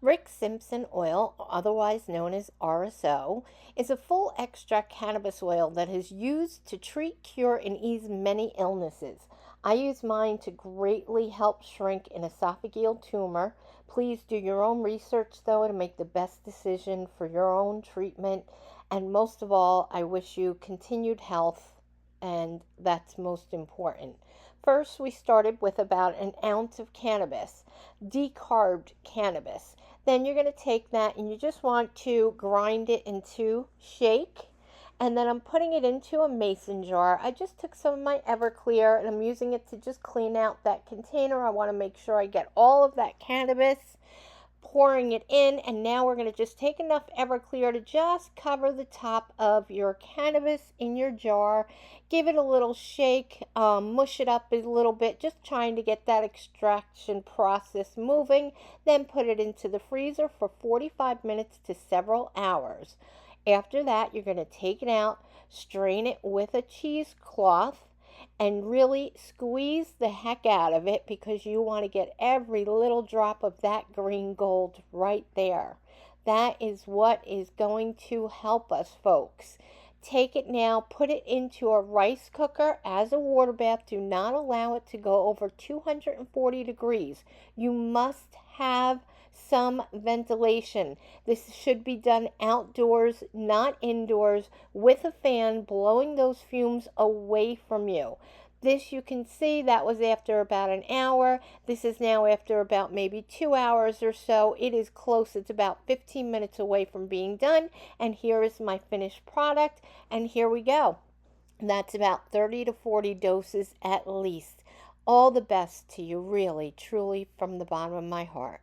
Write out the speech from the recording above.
Rick Simpson Oil, otherwise known as RSO, is a full extract cannabis oil that is used to treat, cure, and ease many illnesses. I use mine to greatly help shrink an esophageal tumor. Please do your own research, though, to make the best decision for your own treatment. And most of all, I wish you continued health, and that's most important. First, we started with about an ounce of cannabis, decarbed cannabis. Then you're going to take that and you just want to grind it into shake. And then I'm putting it into a mason jar. I just took some of my Everclear and I'm using it to just clean out that container. I want to make sure I get all of that cannabis, pouring it in, and now we're going to just take enough Everclear to just cover the top of your cannabis in your jar. Give it a little shake, mush it up a little bit, just trying to get that extraction process moving. Then put it into the freezer for 45 minutes to several hours. After that, you're going to take it out, strain it with a cheesecloth, and really squeeze the heck out of it because you want to get every little drop of that green gold right there. That is what is going to help us, folks. Take it now, put it into a rice cooker as a water bath. Do not allow it to go over 240 degrees. You must have some ventilation. This should be done outdoors, not indoors, with a fan blowing those fumes away from you. This, you can see, that was after about an hour. This is now after about maybe 2 hours or so. It is close. It's about 15 minutes away from being done. And here is my finished product. And here we go. That's about 30 to 40 doses at least. All the best to you, really, truly, from the bottom of my heart.